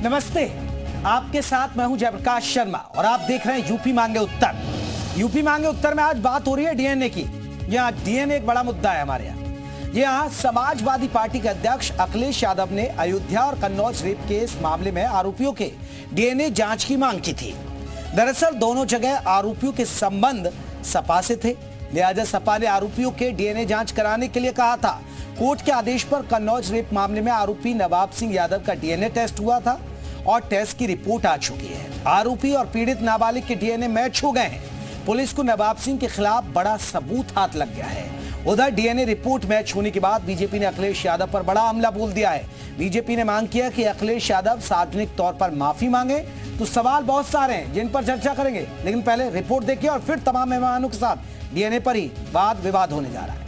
नमस्ते, आपके साथ मैं हूं जयप्रकाश शर्मा और आप देख रहे हैं यूपी मांगे उत्तर। यूपी मांगे उत्तर में आज बात हो रही है डीएनए की। यहाँ डीएनए एक बड़ा मुद्दा है हमारे यहाँ। यहाँ समाजवादी पार्टी के अध्यक्ष अखिलेश यादव ने अयोध्या और कन्नौज रेप केस मामले में आरोपियों के डीएनए जांच की मांग की थी। दरअसल दोनों जगह आरोपियों के संबंध सपा से थे, लिहाजा सपा ने आरोपियों के डीएनए जांच कराने के लिए कहा था। कोर्ट के आदेश पर कन्नौज रेप मामले में आरोपी नवाब सिंह यादव का डीएनए टेस्ट हुआ था और टेस्ट की रिपोर्ट आ चुकी है। आरोपी और पीड़ित नाबालिग के डीएनए मैच हो गए हैं। पुलिस को नवाब सिंह के खिलाफ बड़ा सबूत हाथ लग गया है। उधर डीएनए रिपोर्ट मैच होने के बाद बीजेपी ने अखिलेश यादव पर बड़ा हमला बोल दिया है। बीजेपी ने मांग किया कि अखिलेश यादव सार्वजनिक तौर पर माफी मांगे। तो सवाल बहुत सारे हैं जिन पर चर्चा करेंगे, लेकिन पहले रिपोर्ट देखिए और फिर तमाम मेहमानों के साथ डीएनए पर ही वाद विवाद होने जा रहा है।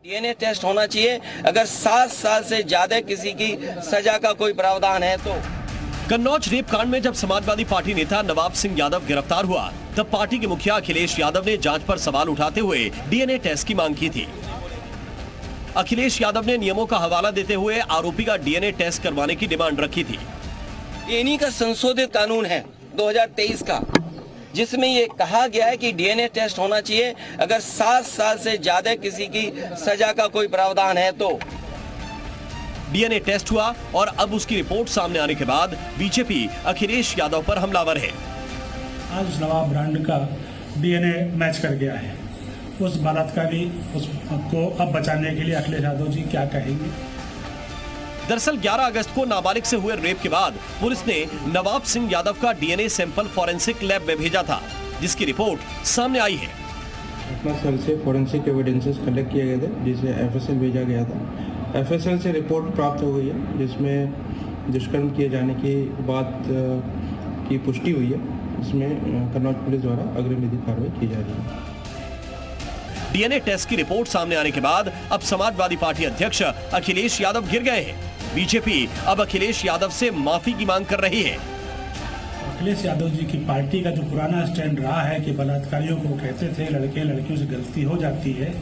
डीएनए टेस्ट होना चाहिए अगर 7 साल से ज्यादा किसी की सजा का कोई प्रावधान है तो। कन्नौज रेप कांड में जब समाजवादी पार्टी नेता नवाब सिंह यादव गिरफ्तार हुआ, तब पार्टी के मुखिया अखिलेश यादव ने जांच पर सवाल उठाते हुए डीएनए टेस्ट की मांग की थी। अखिलेश यादव ने नियमों का हवाला देते हुए आरोपी का डीएनए टेस्ट करवाने की डिमांड रखी थी। इन्हीं का संशोधित कानून है 2023 का, जिसमें ये कहा गया है कि डीएनए टेस्ट होना चाहिए अगर 7 साल से ज्यादा किसी की सजा का कोई प्रावधान है तो। डीएनए टेस्ट हुआ और अब उसकी रिपोर्ट सामने आने के बाद बीजेपी अखिलेश यादव पर हमलावर है। आज नवाब ब्रांड का डीएनए मैच कर गया है। उस बलात्कारी उसको अब बचाने के लिए अखिलेश यादव जी क्या कहेंगे? दरअसल 11 अगस्त को नाबालिग से हुए रेप के बाद पुलिस ने नवाब सिंह यादव का डीएनए सैंपल फॉरेंसिक लैब में भेजा था, जिसकी रिपोर्ट सामने आई है। घटना स्थल से फॉरेंसिक एविडेंसेस कलेक्ट किए गए थे, जिसे एफएसएल भेजा गया था। एफएसएल से रिपोर्ट प्राप्त हो गई है, जिसमें दुष्कर्म किए जाने की बात की पुष्टि हुई है। इसमें कन्नौज पुलिस द्वारा अग्रिम विधिक कार्रवाई की जा रही है। डीएनए टेस्ट की रिपोर्ट सामने आने के बाद अब समाजवादी पार्टी अध्यक्ष अखिलेश यादव घिर गए हैं। बीजेपी अब अखिलेश यादव से माफी की मांग कर रही है। अखिलेश यादव जी की पार्टी का जो पुराना स्टैंड रहा है कि बलात्कारियों को कहते थे लड़के लड़कियों से गलती हो जाती है,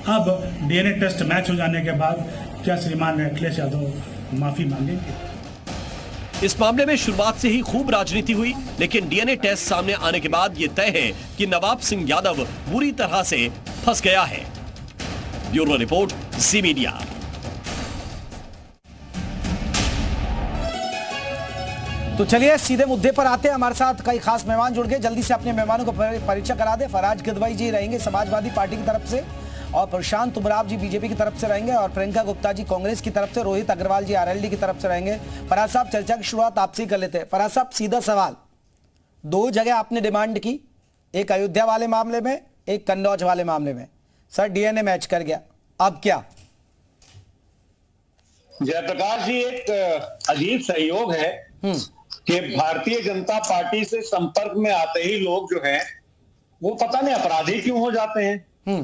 अब डीएनए टेस्ट मैच हो जाने के बाद क्या श्रीमान अखिलेश यादव माफी मांगेंगे? इस मामले में शुरुआत से ही खूब राजनीति हुई, लेकिन डीएनए टेस्ट सामने आने के बाद ये तय है कि नवाब सिंह यादव बुरी तरह से फंस गया है। ब्यूरो रिपोर्ट, जी मीडिया। तो चलिए सीधे मुद्दे पर आते हैं। हमारे साथ कई खास मेहमान जुड़ गए, जल्दी से अपने मेहमानों को परिचय करा दे। फराज गिदवाई जी रहेंगे समाजवादी पार्टी की तरफ से, और प्रशांत उमराव जी बीजेपी की तरफ से रहेंगे, और प्रियंका गुप्ता जी कांग्रेस की तरफ से, रोहित अग्रवाल जी आरएलडी की तरफ से रहेंगे। फराज साहब, चर्चा की शुरुआत आपसे ही कर लेते हैं। फराज साहब, सीधा सवाल, 2 जगह आपने डिमांड की, एक अयोध्या वाले मामले में, एक कन्नौज वाले मामले में। सर, डीएनए मैच कर गया, अब क्या? जयप्रकाश जी, एक अजीब सहयोग है कि भारतीय जनता पार्टी से संपर्क में आते ही लोग जो हैं वो पता नहीं अपराधी क्यों हो जाते हैं।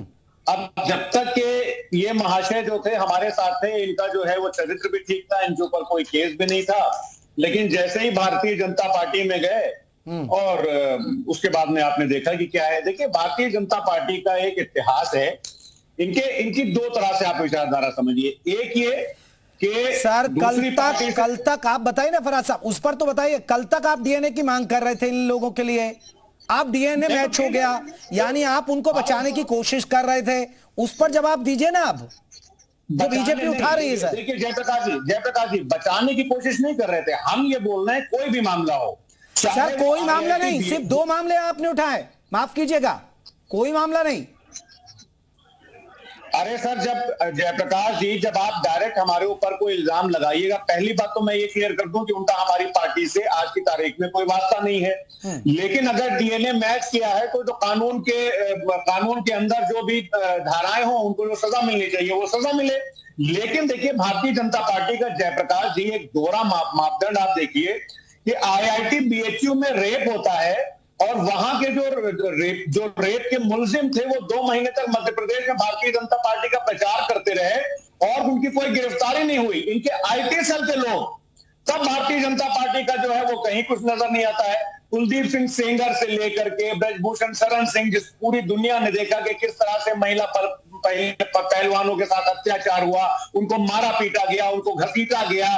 अब जब तक के ये महाशय जो थे हमारे साथ थे, इनका जो है वो चरित्र भी ठीक था, इनके ऊपर कोई केस भी नहीं था, लेकिन जैसे ही भारतीय जनता पार्टी में गए और उसके बाद में आपने देखा कि क्या है। देखिए, भारतीय जनता पार्टी का एक इतिहास है। इनकी 2 तरह से आप विचारधारा समझिए। एक ये कि सर, कल तक आप बताइए ना फराज साहब, उस पर तो बताइए। कल तक आप डीएनए की मांग कर रहे थे इन लोगों के लिए, आप डीएनए मैच हो गया, यानी आप उनको बचाने की कोशिश कर रहे थे। उस पर जवाब दीजिए ना आप, जो बीजेपी उठा रही है। सर देखिए जयप्रकाश जी, बचाने की कोशिश नहीं कर रहे थे। हम ये बोल रहे हैं कोई भी मामला हो। सर, कोई मामला नहीं, सिर्फ 2 मामले आपने उठाए, माफ कीजिएगा, कोई मामला नहीं। अरे सर, जब जयप्रकाश जी, जब आप डायरेक्ट हमारे ऊपर कोई इल्जाम लगाइएगा, पहली बात तो मैं ये क्लियर कर दूं कि उनका हमारी पार्टी से आज की तारीख में कोई वास्ता नहीं है। लेकिन अगर डीएनए मैच किया है तो कानून के अंदर जो भी धाराएं हो, उनको जो सजा मिलनी चाहिए वो सजा मिले। लेकिन देखिए, भारतीय जनता पार्टी का जयप्रकाश जी एक दोहरा मापदंड आप देखिए कि आईआईटी बीएचयू में रेप होता है और वहां के जो रेप के मुलजिम थे वो 2 महीने तक मध्य प्रदेश में भारतीय जनता पार्टी का प्रचार करते रहे और उनकी कोई गिरफ्तारी नहीं हुई। इनके आईटी सेल के लोग तब भारतीय भारतीय जनता पार्टी का जो है वो कहीं कुछ नजर नहीं आता है। कुलदीप सिंह सेंगर से लेकर के ब्रजभूषण शरण सिंह, जिस पूरी दुनिया ने देखा कि किस तरह से महिला पहलवानों के साथ अत्याचार हुआ, उनको मारा पीटा गया, उनको घसीटा गया,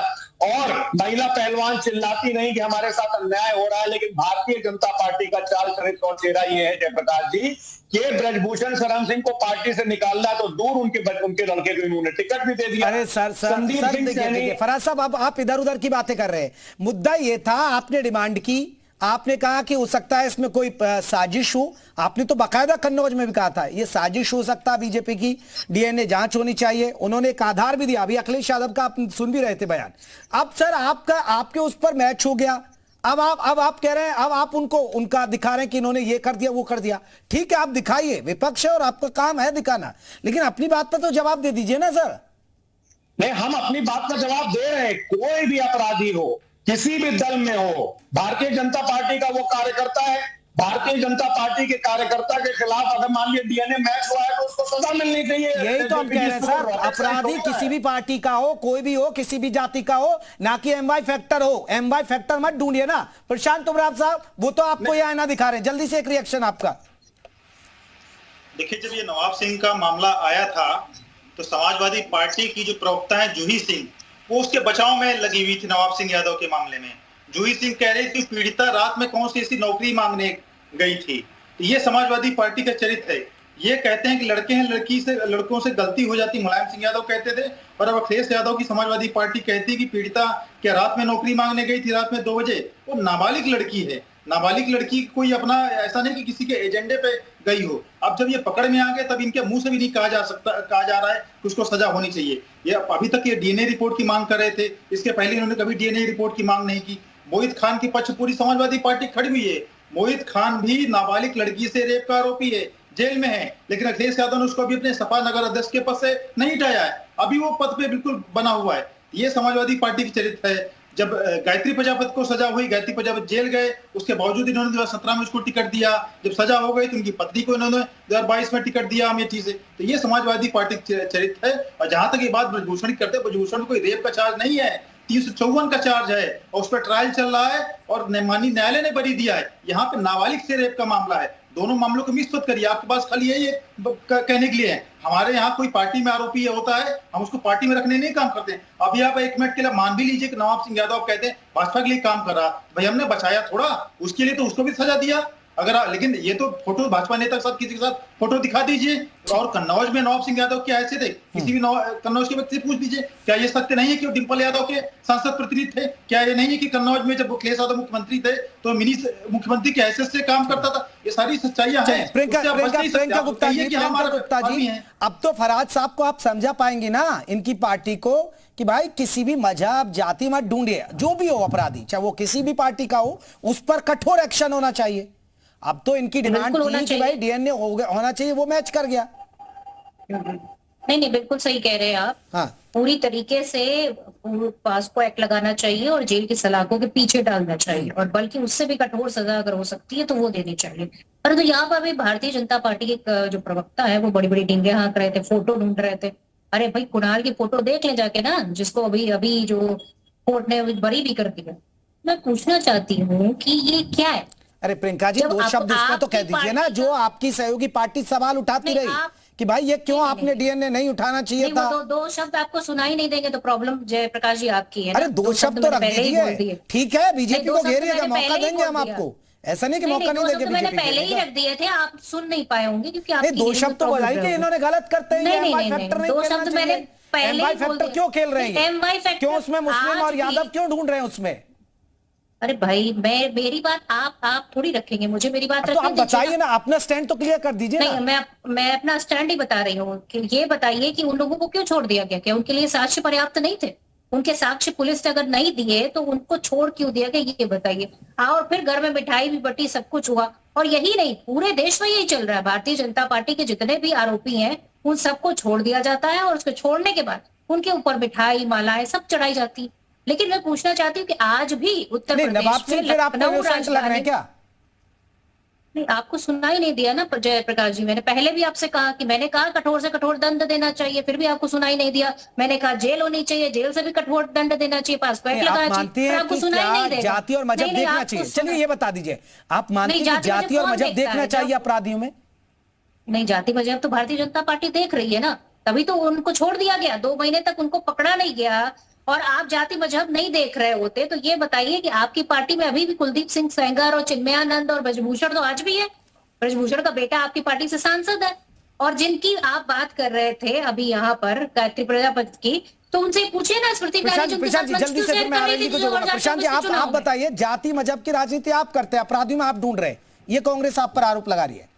और महिला पहलवान चिल्लाती नहीं कि हमारे साथ अन्याय हो रहा है। लेकिन भारतीय जनता पार्टी का चाल चरित्र और चेहरा ये है जयप्रकाश जी कि ब्रजभूषण शरण सिंह को पार्टी से निकालना तो दूर, उनके लड़के को इन्होंने टिकट भी दे दिया। अरे सर देखिए फराज साहब, अब आप इधर उधर की बातें कर रहे हैं। मुद्दा ये था, आपने डिमांड की, आपने कहा कि हो सकता है इसमें कोई साजिश हो। आपने तो बाकायदा कन्नौज में भी कहा था ये साजिश हो सकता है, बीजेपी की डीएनए जांच होनी चाहिए। उन्होंने एक आधार भी दिया। अभी अखिलेश यादव का आप सुन भी रहे थे बयान। अब सर आपके उस पर मैच हो गया। अब आप कह रहे हैं, अब आप उनका दिखा रहे हैं कि इन्होंने ये कर दिया वो कर दिया। ठीक है, आप दिखाइए, विपक्ष है और आपका काम है दिखाना, लेकिन अपनी बात पर तो जवाब दे दीजिए ना सर। नहीं, हम अपनी बात का जवाब दे रहे हैं। कोई भी अपराधी हो, किसी भी दल में हो, भारतीय जनता पार्टी का वो कार्यकर्ता है, भारतीय जनता पार्टी के कार्यकर्ता के खिलाफ अगर मान लीजिए डीएनए मैच हुआ है तो उसको सजा मिलनी चाहिए। यही तो हम कह रहे हैं सर, अपराधी किसी भी पार्टी का हो, कोई भी हो, किसी भी जाति का हो, ना कि एमवाई फैक्टर हो। एमवाई फैक्टर मत ढूंढिए ना प्रशांत उमराव साहब, वो तो आपको ये आईना दिखा रहे हैं। जल्दी से एक रिएक्शन आपका। देखिए, जब ये नवाब सिंह का मामला आया था तो समाजवादी पार्टी की जो प्रवक्ता है जूही सिंह, वो उसके बचाव में लगी हुई थी नवाब सिंह यादव के मामले में। जूही सिंह कह रही थी पीड़िता रात में कौन सी ऐसी नौकरी मांगने गई थी। तो ये समाजवादी पार्टी का चरित्र है। ये कहते हैं कि लड़के हैं, लड़कों से गलती हो जाती, मुलायम सिंह यादव कहते थे, और अब अखिलेश यादव की समाजवादी पार्टी कहती है कि पीड़िता क्या रात में नौकरी मांगने गई थी रात में 2 बजे। वो नाबालिग लड़की है। नाबालिग लड़की कोई अपना ऐसा नहीं कि किसी के एजेंडे पे गई हो। अब जब ये पकड़ में आ गए तब इनके मुंह से भी नहीं कहा जा रहा है कि उसको सजा होनी चाहिए। ये अभी तक ये डीएनए रिपोर्ट की मांग कर रहे थे, इसके पहले इन्होंने कभी डीएनए रिपोर्ट की मांग नहीं की। मोहित खान की पक्ष पूरी समाजवादी पार्टी खड़ी हुई है। मोहित खान भी नाबालिग लड़की से रेप का आरोपी है, जेल में है, लेकिन अखिलेश यादव ने उसको अभी अपने सपा नगर अध्यक्ष के पद से नहीं हटाया है। अभी वो पद पे बिल्कुल बना हुआ है। ये समाजवादी पार्टी की चरित्र है। जब गायत्री प्रजापति को सजा हुई, गायत्री प्रजापति जेल गए, उसके बावजूद इन्होंने 2017 में उसको टिकट दिया। जब सजा हो गई तो उनकी पत्नी को इन्होंने 2022 में टिकट दिया अमेठी से। तो ये समाजवादी पार्टी चरित्र है। और जहां तक ये बात ब्रजभूषण की करते हैं, ब्रजभूषण कोई रेप का चार्ज नहीं है, 354 का चार्ज है और उस पर ट्रायल चल रहा है और माननीय न्यायालय ने बरी दिया है। यहाँ पे नाबालिग से रेप का मामला है। दोनों मामलों को मिक्स मत करिए। आपके पास खाली यही कहने के लिए है हमारे यहाँ कोई पार्टी में आरोपी होता है, हम उसको पार्टी में रखने नहीं काम करते हैं। अभी आप एक मिनट के लिए मान भी लीजिए कि नवाब सिंह यादव कहते हैं भाजपा के लिए काम कर रहा, भाई हमने बचाया थोड़ा, उसके लिए तो उसको भी सजा दिया। लेकिन ये तो फोटो भाजपा नेता के साथ किसी के साथ फोटो दिखा दीजिए। और कन्नौज में नवाब सिंह यादव क्या ऐसे थे, किसी भी कन्नौज के व्यक्ति से पूछ दीजिए। क्या ये सत्य नहीं है कि वो डिंपल यादव के सांसद प्रतिनिधि थे? क्या ये नहीं है कि कन्नौज में जब अखिलेश यादव मुख्यमंत्री थे तो मिनी मुख्यमंत्री के हैसियत से काम करता था? ये सारी सच्चाइयां हैं। प्रियंका गुप्ता जी, अब तो फराज साहब को आप समझा पाएंगे ना इनकी पार्टी को कि भाई किसी भी मजहब जाति मत ढूंढिए, जो भी हो अपराधी, चाहे वो किसी भी पार्टी का हो, उस पर कठोर एक्शन होना चाहिए। अब तो इनकी डिमांड थी कि भाई डीएनए होना चाहिए, वो मैच कर गया। नहीं, बिल्कुल सही कह रहे हैं आप। हाँ। पूरी तरीके से पासको एक्ट लगाना चाहिए और जेल की सलाखों के पीछे डालना चाहिए, और बल्कि उससे भी कठोर सजा अगर हो सकती है तो वो देनी चाहिए। परंतु यहाँ पर भी भारतीय जनता पार्टी के जो प्रवक्ता है वो बड़ी बड़ी डींगे हाँक रहे थे, फोटो ढूंढ रहे थे। अरे भाई, कुणाल की फोटो देख ले जाके ना, जिसको अभी जो कोर्ट ने बरी भी कर दिया। मैं पूछना चाहती हूँ कि ये क्या है? अरे प्रियंका जी, 2 शब्द इसमें तो कह दीजिए ना। जो आपकी सहयोगी पार्टी सवाल उठाती रही कि भाई ये क्यों आपने डीएनए नहीं उठाना चाहिए था। 2 शब्द आपको सुनाई नहीं देंगे तो प्रॉब्लम जयप्रकाश जी आपकी है। अरे 2 शब्द तो रख दीजिए, ठीक है। बीजेपी को घेरिएगा, मौका देंगे हम आपको, ऐसा नहीं कि मौका नहीं देंगे। मैंने पहले ही रख दिए थे, आप सुन नहीं पाए होंगे क्योंकि आप 2 शब्द तो बताइए इन्होंने गलत करते हैं। 2 शब्द मैंने पहले ही बोल दिए। क्यों खेल रहे हैं, क्यों उसमें मुस्लिम और यादव क्यों ढूंढ रहे हैं उसमें? अरे भाई, मेरी बात आप थोड़ी रखेंगे, मुझे मेरी बात तो आप बताइए ना, अपना स्टैंड तो क्लियर कर दीजिए। नहीं, मैं अपना स्टैंड ही बता रही हूँ कि ये बताइए कि उन लोगों को क्यों छोड़ दिया गया? क्या उनके लिए साक्ष्य पर्याप्त नहीं थे? उनके साक्ष्य पुलिस ने अगर नहीं दिए तो उनको छोड़ क्यों दिया गया, ये बताइए। और फिर घर में मिठाई भी बटी, सब कुछ हुआ। और यही नहीं, पूरे देश में यही चल रहा है। भारतीय जनता पार्टी के जितने भी आरोपी हैं उन सबको छोड़ दिया जाता है, और उसको छोड़ने के बाद उनके ऊपर मिठाई, मालाएं सब चढ़ाई जाती। लेकिन मैं पूछना चाहती हूँ कि आज भी उत्तर प्रदेश में लखनऊ राजधानी, नहीं, आपको सुनाई नहीं दिया ना जयप्रकाश जी। मैंने पहले भी आपसे कहा कि मैंने कहा कठोर से कठोर दंड देना चाहिए, फिर भी आपको सुनाई नहीं दिया। मैंने कहा जेल होनी चाहिए, जेल से भी कठोर दंड देना चाहिए, पासपोर्ट लगाना चाहिए, आपको सुनाई नहीं देगा। जाति और मजहब देखना चाहिए? चलिए ये बता दीजिए, आप मानते हैं कि जाति और मजहब देखना चाहिए अपराधियों में? नहीं, जाति मजहब तो भारतीय जनता पार्टी देख रही है ना, तभी तो उनको छोड़ दिया गया, 2 महीने तक उनको पकड़ा नहीं गया। और आप जाति मजहब नहीं देख रहे होते तो ये बताइए कि आपकी पार्टी में अभी भी कुलदीप सिंह सेंगर और चिन्मयानंद और ब्रजभूषण तो आज भी है। ब्रजभूषण का बेटा आपकी पार्टी से सांसद है, और जिनकी आप बात कर रहे थे अभी यहाँ पर गायत्री प्रजापति की, तो उनसे पूछिए ना स्मृति प्रशांत जी जल्दी से फिर मैं आरएलडी को जोड़ूंगा। प्रशांत जी आप बताइए, जाति मजहब की राजनीति आप करते हैं, अपराधियों में आप ढूंढ रहे हैं, ये कांग्रेस आप पर आरोप लगा रही है।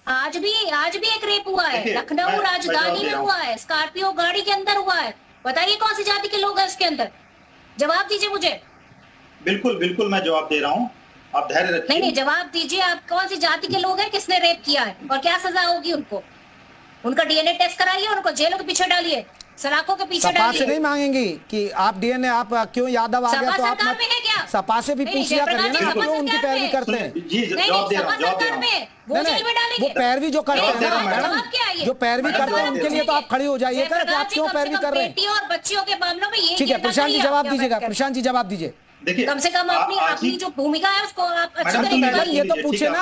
आज भी एक रेप हुआ है, लखनऊ राजधानी में हुआ है, स्कॉर्पियो गाड़ी के अंदर हुआ है। बताइए कौन सी जाति के लोग हैं उसके अंदर, जवाब दीजिए मुझे। बिल्कुल मैं जवाब दे रहा हूँ, आप धैर्य रखिए। नहीं, जवाब दीजिए, आप कौन सी जाति के लोग हैं, किसने रेप किया है और क्या सजा होगी उनको? उनका डीएनए टेस्ट कराइए, उनको जेलों के पीछे डालिए, सलाखों के पीछे डालिए। सपा से नहीं मांगेंगी कि आप डीएनए, आप क्यों यादव आ गया तो आप सरकार में है क्या? सपा से भी पूछ लिया करिए ना, क्यों उनकी पैरवी करते हैं? जवाब दे रहा हूँ। वो पैरवी जो करते हैं ना मैडम, जो पैरवी करते हैं उनके लिए तो आप खड़ी हो जाइए कि आप क्यों पैरवी कर रहे हैं? बेटियों और बच्चियों के मामलों में ये ठीक है, प्रशांत जी जवाब दीजिएगा। प्रशांत जी जवाब दीजिए। देखिए, कम से कम अपनी जो भूमिका है उसको आप अच्छी मैडम, तरीके मैडम ये तो पूछे ना,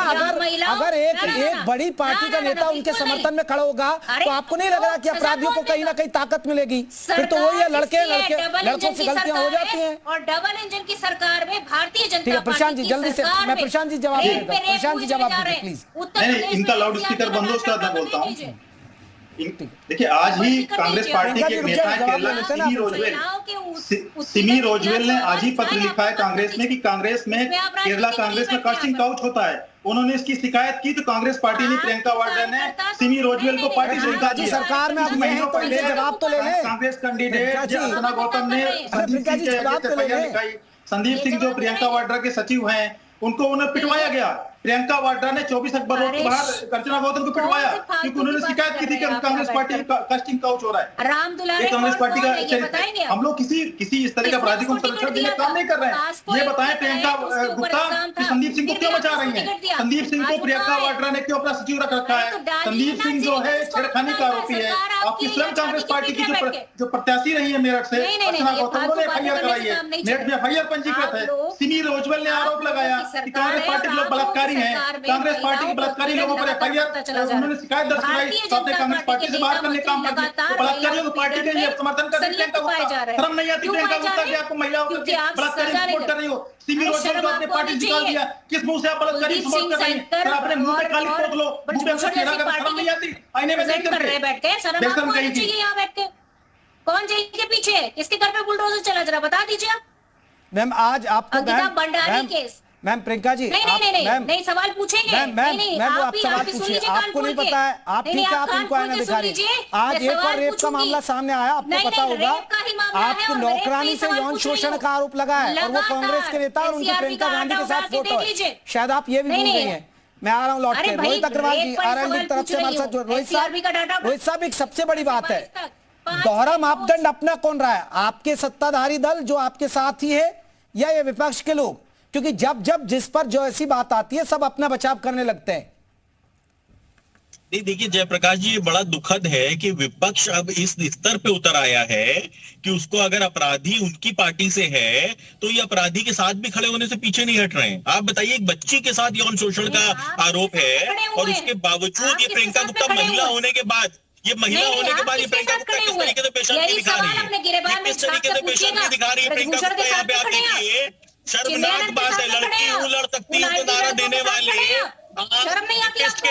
अगर एक बड़ी पार्टी का नेता उनके समर्थन में खड़ा होगा तो आपको नहीं लग रहा कि अपराधियों को कहीं ना कहीं ताकत मिलेगी? फिर तो वही है, लड़कों से गलतियां हो जाती हैं। और डबल इंजन की सरकार में भारतीय जनता ठीक है प्रशांत जी जल्दी से, मैं प्रशांत जी जवाब दीजिएगा। प्रशांत जी जवाब दीजिए प्लीज। नहीं, इनका लाउड स्पीकर बंद हो, उसका मैं बोलता हूँ। देखिए, आज ही कांग्रेस पार्टी के नेता केरला सिमी रोजवेल ने आज ही पत्र लिखा है कांग्रेस में कि कांग्रेस में केरला कांग्रेस में कास्टिंग काउच होता है। उन्होंने इसकी शिकायत की तो कांग्रेस पार्टी ने प्रियंका वाड्रा ने सिमी रोजवेल को पार्टी से हटा दिया। सरकार में आप महीनों पहले जवाब तो ले लें। कांग्रेस कैंडिडेट अर्चना गौतम ने संदीप सिंह जो प्रियंका वाड्रा के सचिव हैं उनको उन्हें पिटवाया गया। प्रियंका वाड्रा ने 24 अखबार रोड के बाहर अर्चना गौतम को पिटवाया क्योंकि उन्होंने शिकायत की थी कि कांग्रेस पार्टी कास्टिंग काउच हो रहा है। ये कांग्रेस पार्टी का हम लोग किसी इस तरह के अपराधी को संरक्षण देने काम नहीं कर रहे हैं। ये बताएं प्रियंका गुप्ता कि संदीप सिंह को क्यों बचा रही हैं? संदीप सिंह को प्रियंका वाड्रा ने क्यों अपना सचिव रख रखा है? संदीप सिंह जो है छेड़खानी का आरोपी है। आपकी स्वयं कांग्रेस पार्टी की जो प्रत्याशी रही है मेरठ से अर्चना गौतम, उन्होंने एफआईआर कराई है, मेरठ में एफआईआर पंजीकृत है। सिमी रोजवेल ने आरोप लगाया कि कांग्रेस पार्टी के लोग बलात्कारी हैं, कांग्रेस पार्टी के बलात्कारी लोगों पर एफआईआर, उन्होंने शिकायत दर्ज कराई तो आपने कांग्रेस पार्टी से बाहर करने काम कर दिया। तो बलात्कारियों को पार्टी के लिए समर्थन कर रही प्रियंका गुप्ता, शर्म नहीं आती प्रियंका गुप्ता की आपको महिलाओं को बलात्कारी सपोर्ट कर रही हो? सिमी रोजवेल को आपने पार्टी निकाल दिया, किस मुंह से आप बलात्कारी सपोर्ट कर रही हैं? अपने मुंह पे काली पोत लो, मुंह पे चेहरा कर, शर्म नहीं आती? आईने में देख करके बैठ के शर्म कहीं चाहिए यहाँ बैठ के? कौन जेल के पीछे है? किसके घर पे बुलडोजर चला, जरा बता दीजिए आप। मैम आज आपको भंडारी केस, मैम प्रियंका जी नहीं सवाल पूछेंगे। मैम आप सवाल पूछिए, आपको नहीं पता है, आप ठीक है, आप उनको आईना दिखा रही हैं। आज एक और रेप का मामला सामने आया, आपको पता होगा, आपकी नौकरानी से यौन शोषण का आरोप लगा है और वो कांग्रेस के नेता और उनकी प्रियंका गांधी के साथ फोटो है। शायद आप ये भी भूल गई हैं। मैं आ रहा हूँ लौट के। रोहित अग्रवाल जी आरएलडी की तरफ से हमारे साथ जुड़। रोहित साहब एक सबसे बड़ी बात है, दोहरा मापदंड अपना कौन रहा है? आपके सत्ताधारी दल जो आपके साथ ही है या ये विपक्ष के लोग? क्योंकि जब जब जिस पर जो ऐसी बात आती है सब अपना बचाव करने लगते हैं। नहीं, देखिए जयप्रकाश जी, ये बड़ा दुखद है कि विपक्ष अब इस स्तर पे उतर आया है कि उसको अगर अपराधी उनकी पार्टी से है तो ये अपराधी के साथ भी खड़े होने से पीछे नहीं हट रहे हैं। आप बताइए, एक बच्ची के साथ यौन शोषण का आरोप है और उसके बावजूद ये प्रियंका गुप्ता महिला होने के बाद ये प्रियंका गुप्ता किस तरीके से बेशर्मी दिखा रही है, किस तरीके से बेशर्मी दिखा रही है प्रियंका गुप्ता। यहाँ पे आप देखिए, शर्मनाक बात है, लड़की हूँ लड़ सकती हूँ तो नारा देने वाले शर्म नहीं आती आपको?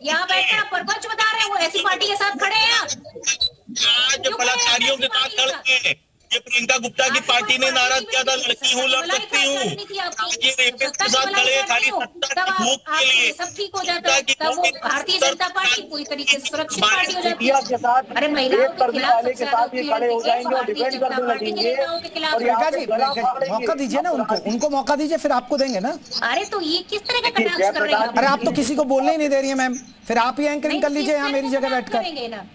यहाँ बैठकर आप परपंच बता रहे हो, ऐसी पार्टी के साथ खड़े हैं आज बलात्कारियों के साथ खड़े हैं। ये प्रियंका गुप्ता की पार्टी ने नारा दिया था, लड़की हूँ लड़ सकती हूँ। ये रेपिस्ट के साथ खड़े खाली सत्ता की भूख के लिए। सब ठीक हो जाता है तब वो भारतीय जनता पार्टी पूरी तरीके से सुरक्षित पार्टी हो जाती है। अरे महिलाओं के खिलाफ खड़े हो जाएंगे और डिफेंड करने लगेंगे। मौका दीजिए ना उनको मौका दीजिए, फिर आपको देंगे ना। अरे तो ये किस तरह का कटाक्ष कर रहे हैं? अरे आप तो किसी को बोलने ही नहीं दे रही है मैम, फिर आप ही एंकरिंग कर लीजिए यहाँ मेरी जगह बैठकर।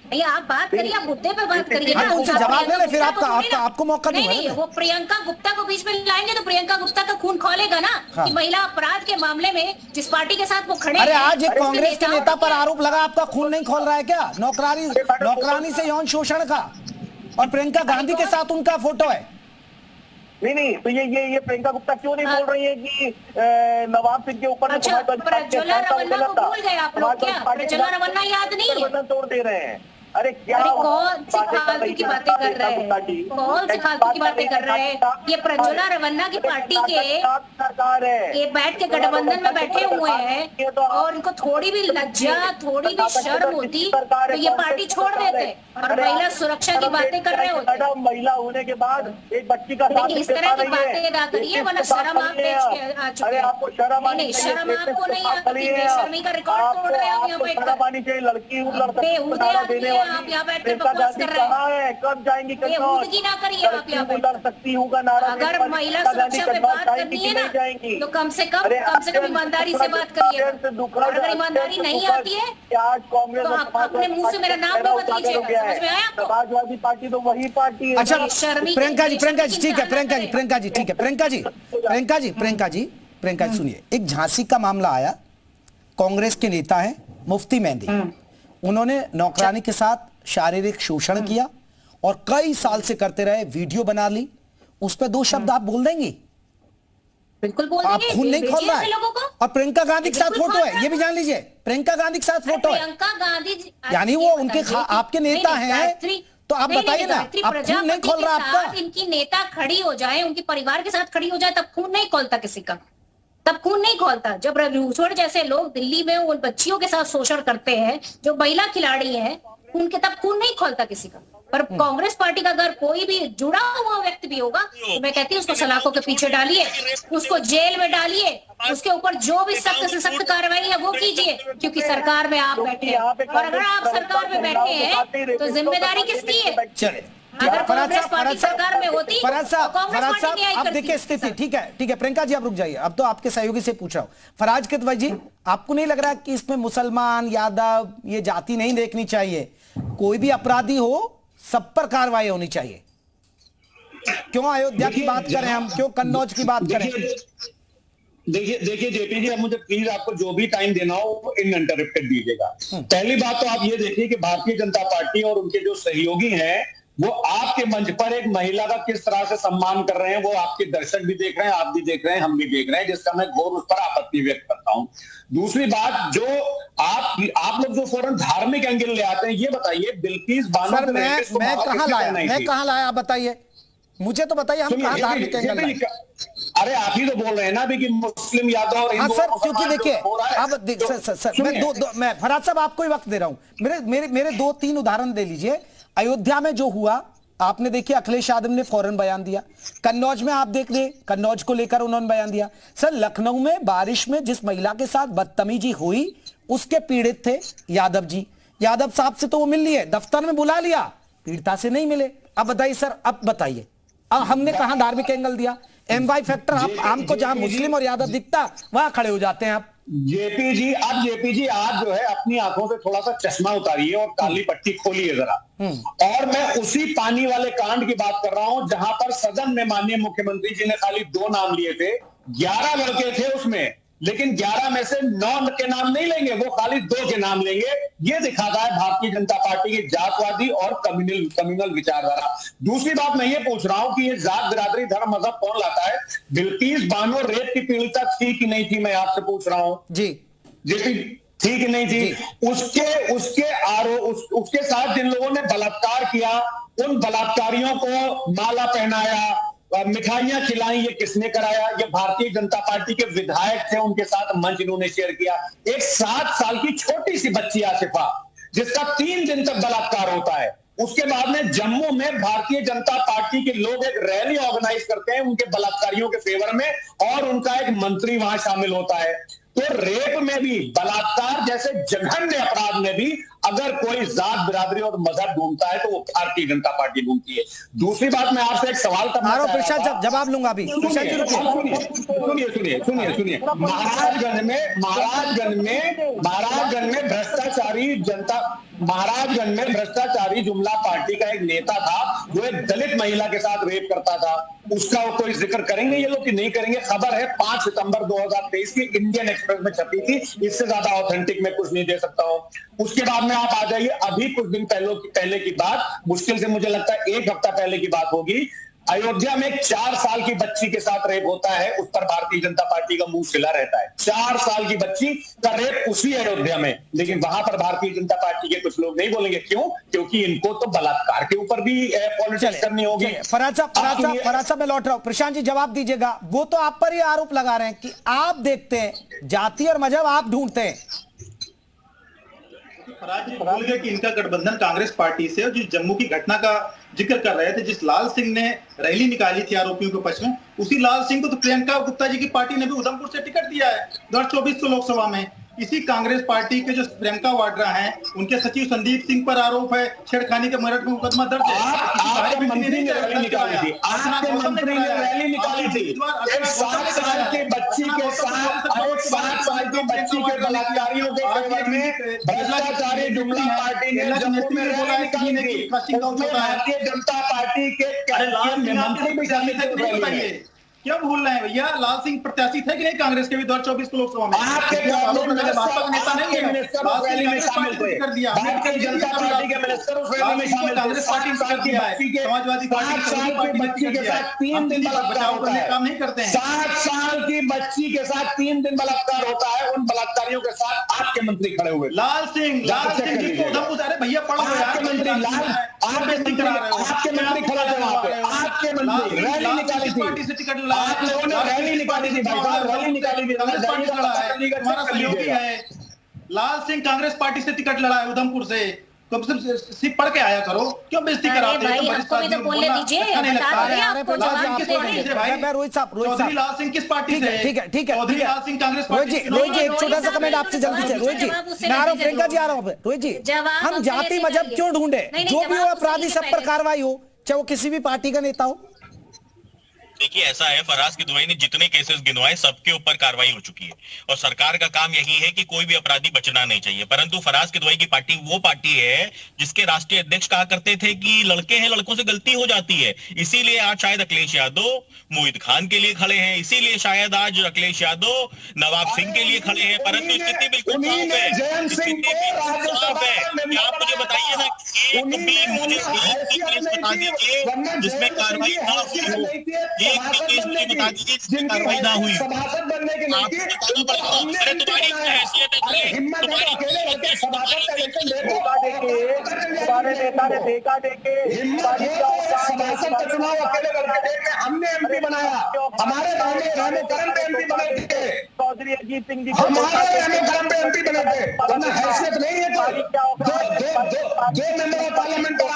नहीं, आप बात करिए, आप मुद्दे पे बात करिए ना। उनसे जवाब ले, फिर आपको मौका दूंगा। नहीं, वो प्रियंका गुप्ता को बीच में लाएंगे तो प्रियंका गुप्ता का खून खौलेगा ना। कि महिला अपराध के मामले में जिस पार्टी के साथ वो खड़े अरे आज एक कांग्रेस के नेता पर आरोप लगा, आपका खून नहीं खोल रहा है क्या? नौकरानी से यौन शोषण का, और प्रियंका गांधी के साथ उनका फोटो है। नहीं, तो ये प्रियंका गुप्ता क्यों नहीं बोल रही है कि नवाब सिंह के ऊपर प्रज्वला रवन्ना को भूल गए आप लोग क्या? प्रज्वला रवन्ना याद नहीं है? तोड़ दे रहे हैं। अरे क्या कौन सी फालतू की बातें कर रहे हैं? कौन सी फालतू की बातें कर रहे हैं? ये प्रज्वला रवन्ना की पार्टी के ये बैठ के गठबंधन में बैठे हुए हैं, और इनको थोड़ी भी लज्जा, थोड़ी भी शर्म होती तो ये पार्टी छोड़ देते और महिला सुरक्षा की बातें कर रहे होते। महिला होने के बाद एक बच्ची का इस तरह की बातें ना करिए, वरना शर्म आप आ चुके हैं। आपको शर्म नहीं, शर्म आपको नहीं आती, बेशर्मी का रिकॉर्ड तोड़ रहे हो यहाँ पे। लड़की आप यहाँ बैठ कर बकवास कर रहे हैं। कब जाएंगी? बेहूदगी ना करिए आप यहाँ पे। लड़ सकती हूँ का नारा, अगर महिला सुरक्षा पे बात करनी है ना तो कम से कम ईमानदारी से बात करिए। अगर ईमानदारी नहीं आती है आज कांग्रेस तो आप अपने मुंह से मेरा नाम भी मत लीजिएगा। समझ में आया आपको? समाजवादी पार्टी तो वही पार्टी है। अच्छा प्रियंका जी ठीक है, प्रियंका जी ठीक है, प्रियंका जी सुनिए, एक झांसी का मामला आया, कांग्रेस के नेता हैं मुफ्ती मेहंदी, उन्होंने नौकरानी के साथ शारीरिक शोषण किया और कई साल से करते रहे, वीडियो बना ली, उस पर 2 शब्द आप बोल देंगी? बिल्कुल बोल आप देंगे। खून नहीं खोल रहा है। और प्रियंका गांधी के साथ बिल्कुल फोटो खोल है, ये भी जान लीजिए, प्रियंका गांधी के साथ फोटो है। प्रियंका गांधी यानी वो उनके आपके नेता हैं, तो आप बताइए ना, आप खून नहीं खोल रहा आपका? इनकी नेता खड़ी हो जाए, उनके परिवार के साथ खड़ी हो जाए, तब खून नहीं खोलता किसी का, तब खून नहीं खोलता। जब रघुवर जैसे लोग दिल्ली में उन बच्चियों के साथ शोषण करते हैं, जो महिला खिलाड़ी हैं, उनके तब खून नहीं खोलता किसी का। पर कांग्रेस पार्टी का अगर कोई भी जुड़ा हुआ व्यक्ति भी होगा तो मैं कहती हूँ उसको सलाखों के पीछे डालिए, उसको जेल में डालिए, उसके ऊपर जो भी सख्त से सख्त कार्रवाई है वो कीजिए, क्योंकि सरकार में आप बैठे हैं। और अगर आप सरकार में बैठे हैं तो जिम्मेदारी किसकी है? चले, अगर कांग्रेस पार्टी सरकार में होती फराज साहब, तो अब देखिए स्थिति, ठीक है प्रियंका जी आप रुक जाइए, अब तो आपके सहयोगी से पूछ रहा हूं। फराज कितवई जी, आपको नहीं लग रहा कि इसमें मुसलमान, यादव, ये जाति नहीं देखनी चाहिए? कोई भी अपराधी हो, सब पर कार्रवाई होनी चाहिए। क्यों अयोध्या की बात करें हम, क्यों कन्नौज की बात करें? देखिए जेपी जी, अब मुझे प्लीज आपको जो भी टाइम देना हो इनअंटरप्टेड दीजिएगा। पहली बात तो आप ये देखिए कि भारतीय जनता पार्टी और उनके जो सहयोगी हैं वो आपके मंच पर एक महिला का किस तरह से सम्मान कर रहे हैं, वो आपके दर्शक भी देख रहे हैं, आप भी देख रहे हैं, हम भी देख रहे हैं, जिसका मैं घोर उस पर आपत्ति व्यक्त करता हूं। दूसरी बात, जो आप लोग जो फौरन धार्मिक एंगल ले आते हैं, ये बताइए बिल्किस बानो सर मैं कहां लाया आप बताइए, मुझे तो बताइए, हम कहां धार्मिक एंगल लाए? अरे आप ही तो बोल रहे हैं ना अभी कि मुस्लिम यादव और हाँ सर, क्योंकि देखिए अब मैं फराज साहब आपको ही वक्त दे रहा हूं, मेरे 2-3 उदाहरण दे लीजिए। अयोध्या में जो हुआ आपने देखिए, अखिलेश यादव ने फौरन बयान दिया। कन्नौज में आप देख रहे, कन्नौज को लेकर उन्होंने बयान दिया। सर लखनऊ में बारिश में जिस महिला के साथ बदतमीजी हुई उसके पीड़ित थे यादव जी, यादव साहब से तो वो मिल लिए, दफ्तर में बुला लिया, पीड़िता से नहीं मिले। अब बताइए सर, अब बताइए, अब हमने कहां धार्मिक एंगल दिया? MY फैक्टर, आप हमको जहां मुस्लिम और यादव दिखता वहां खड़े हो जाते हैं आप। जेपी जी आप जो है अपनी आंखों से थोड़ा सा चश्मा उतारिए और काली पट्टी खोलिए जरा। और मैं उसी पानी वाले कांड की बात कर रहा हूं जहां पर सदन में माननीय मुख्यमंत्री जी ने खाली 2 नाम लिए थे, 11 लड़के थे उसमें, लेकिन 11 में से 9 के नाम नहीं लेंगे, वो खाली 2 के नाम लेंगे। ये दिखाता है भारतीय जनता पार्टी की जातवादी और कम्युनल विचारधारा। दूसरी बात मैं ये पूछ रहा हूं कि ये जात, बिरादरी, धर्म, मजहब कौन लाता है? बिल्किस बानो रेप की पीड़िता थी कि नहीं थी, मैं आपसे पूछ रहा हूं जी थी कि नहीं थी? उसके साथ जिन लोगों ने बलात्कार किया, उन बलात्कारियों को माला पहनाया, मिठाइयां खिलाई, ये किसने कराया? ये भारतीय जनता पार्टी के विधायक थे, उनके साथ मंच इन्होंने शेयर किया। एक 7 साल की छोटी सी बच्ची आसिफा, जिसका 3 दिन तक बलात्कार होता है, उसके बाद में जम्मू में भारतीय जनता पार्टी के लोग एक रैली ऑर्गेनाइज करते हैं उनके बलात्कारियों के फेवर में, और उनका एक मंत्री वहां शामिल होता है। तो रेप में भी, बलात्कार जैसे जघन्य अपराध में भी अगर कोई जात बिरादरी और मजहब ढूंढता है तो वो भारतीय जनता पार्टी ढूंढती है। दूसरी बात, मैं आपसे एक सवाल करना चाह रहा था। जवाब लूंगा अभी। सुनिए, महाराजगंज में भ्रष्टाचारी जुमला पार्टी का एक नेता था जो एक दलित महिला के साथ रेप करता था। उसका कोई जिक्र करेंगे ये लोग कि नहीं करेंगे? खबर है 5 सितंबर 2023 की इंडियन एक्सप्रेस में छपी थी। इससे ज्यादा ऑथेंटिक मैं कुछ नहीं दे सकता हूं। उसके बाद में आप आ जाइए अभी कुछ दिन पहले की बात, मुश्किल से मुझे लगता है 1 हफ्ता पहले की बात होगी। अयोध्या में 4 साल की बच्ची के साथ रेप होता है, उस पर भारतीय जनता पार्टी का मुंह सिला रहता है। 4 साल की बच्ची का रेप उसी अयोध्या में, लेकिन वहां पर भारतीय जनता पार्टी के कुछ लोग नहीं बोलेंगे। क्यों? क्योंकि इनको तो बलात्कार के ऊपर भी पॉलिटिक्स करनी होगी। फराज साहब मैं लौट रहा हूं। प्रशांत जी जवाब दीजिएगा। वो तो आप पर ही आरोप लगा रहे हैं कि आप देखते हैं जाति और मजहब आप ढूंढते हैं। फराज जी बोल गए कि इनका गठबंधन कांग्रेस पार्टी से, और जो जम्मू की घटना का जिक्र कर रहे थे, जिस लाल सिंह ने रैली निकाली थी आरोपियों के पक्ष में, उसी लाल सिंह को तो प्रियंका गुप्ता जी की पार्टी ने भी उधमपुर से टिकट दिया है 2024 को लोकसभा में। इसी कांग्रेस पार्टी के जो प्रियंका वाड्रा हैं, उनके सचिव संदीप सिंह पर आरोप है छेड़खानी के मेरठ में मुकदमा दर्ज है। आपके मंत्री ने रैली निकाली थी, 7 साल की बच्ची के साथ 7 साल की बच्ची के बलात्कारियों के फेवर में भ्रष्टाचारी जुमला पार्टी ने जम्मू में रैली निकाली थी। उसमें भारतीय जनता पार्टी के मंत्री भी शामिल थे। क्या भूल रहे हैं भैया? लाल सिंह प्रत्याशी थे कि नहीं कांग्रेस के भी 2024 को लोकसभा में? आपके भाजपा नेता नहीं है, रैली में शामिल थे। भारतीय जनता पार्टी के मिनिस्टर उस रैली में शामिल थे। कांग्रेस पार्टी ने कर दिया है, समाजवादी पार्टी की बच्ची के साथ 3 दिन बलात्कार होता है। काम नहीं करते हैं। 7 साल की बच्ची के साथ 3 दिन बलात्कार होता है। उन बलात्कारियों के साथ आपके मंत्री खड़े हुए। लाल सिंह जिसको उधमपुर, अरे भैया पढ़ो, आपके मंत्री खड़ा थे वहां पे। आपके मंत्री रैली निकाली थी, पार्टी से टिकट आप लोगों ने रैली निकाली थी भाई साहब, रैली निकाली थी। हमारा सहयोगी है लाल सिंह, कांग्रेस पार्टी से टिकट लड़ा है उधमपुर से। कम से कम सिर्फ पढ़ के आया करो, क्यों बेइज्जती कराते हो? बोलने दीजिए, रोहित साहब चौधरी लाल सिंह किस पार्टी से? ठीक है चौधरी लाल सिंह कांग्रेस रोहित पार्टी। जी एक छोटा सा कमेंट आपसे जल्दी से। रोहित जी मैं आ रहा हूँ, प्रियंका जी आ रहा हूँ। रोहित जी हम जाति मजहब क्यों ढूंढे? जो भी हो अपराधी सब पर कार्रवाई हो, चाहे वो किसी भी पार्टी का नेता हो। देखिए ऐसा है, फराज किदवई ने जितने केसेस गिनवाए सबके ऊपर कार्रवाई हो चुकी है और सरकार का काम यही है कि कोई भी अपराधी बचना नहीं चाहिए। परंतु फराज किदवई की पार्टी वो पार्टी है जिसके राष्ट्रीय अध्यक्ष कहा करते थे कि लड़के हैं, लड़कों से गलती हो जाती है। इसीलिए आज शायद अखिलेश यादव मोहित खान के लिए खड़े हैं, इसीलिए शायद आज अखिलेश यादव नवाब सिंह के लिए खड़े हैं। परंतु स्थिति बिल्कुल साफ है, आप मुझे बताइए ना, एक भी मुझे बता दीजिए जिसमें कार्रवाई ना हुई हो, एक भी केस मुझे बता दीजिए जिसमें कार्रवाई ना हुई। सभासद बनने के लिए तुम्हारी हैसियत है, तुम्हारी तुम्हारे नेता ने देखा देके सभासद का चुनाव अकेले करके देखे। हमने एमपी बनाया, हमारे रहने करम पे एमपी बने थे, चौधरी अजीत सिंह जी हमारे रहने करम पे एमपी बने थे। वरना हैसियत नहीं है तो दो मेंबर ऑफ पार्लियामेंट को और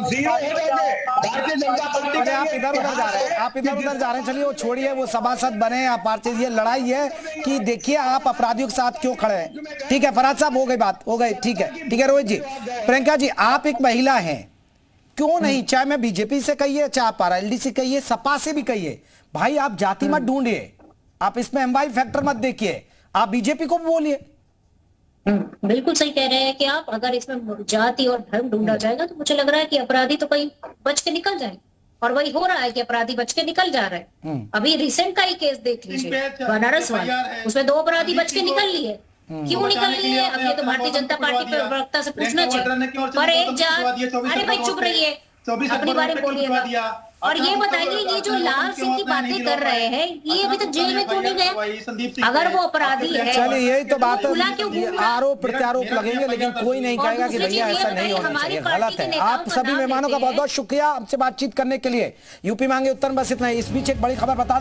0 हो जाओगे। भारतीय जनता पार्टी आप इधर उधर जा रहे हैं, आप इधर उधर जा रहे हैं। चलिए वो छोड़िए, वो सभासद बने या पार्टी, ये लड़ाई है कि देखिए आप अपराधियों के साथ क्यों खड़े हैं। ठीक है फराज साहब, हो गई बात, हो गई। ठीक है रोहित जी। प्रियंका जी आप एक महिला हैं, क्यों नहीं, चाहे मैं बीजेपी से कहिए, चाहे आप आरएलडी से कहिए, सपा से भी कहिए, भाई आप जाति मत ढूंढिए, आप इसमें एमवाई फैक्टर मत देखिए, आप बीजेपी को भी बोलिए। बिल्कुल सही कह रहे हैं कि आप, अगर इसमें जाति और धर्म ढूंढा जाएगा तो मुझे लग रहा है कि अपराधी तो कहीं बच के निकल जाए, और वही हो रहा है कि अपराधी बच के निकल जा रहे हैं। अभी रिसेंट का ही केस देख लीजिए, बनारस वाला, उसमें 2 अपराधी बच के निकल लिए। क्यों निकल लिए? अब ये तो भारतीय जनता पार्टी प्रवक्ता से पूछना चाहिए। पर एक जात, अरे भाई चुप रहिए, अपनी बारे में बोलिएगा। और ये बताइए, ये जो लाल सिंह की बातें कर रहे हैं, ये अभी तक जेल में क्यों नहीं गए? अगर वो अपराधी है, चलिए यही तो बात है, आरोप प्रत्यारोप लगेंगे, लेकिन कोई नहीं कहेगा कि भैया ऐसा नहीं होना चाहिए, गलत है। आप सभी मेहमानों का बहुत बहुत शुक्रिया हमसे बातचीत करने के लिए। यूपी मांगे उत्तर, बस इतना ही। इस बीच एक बड़ी खबर बता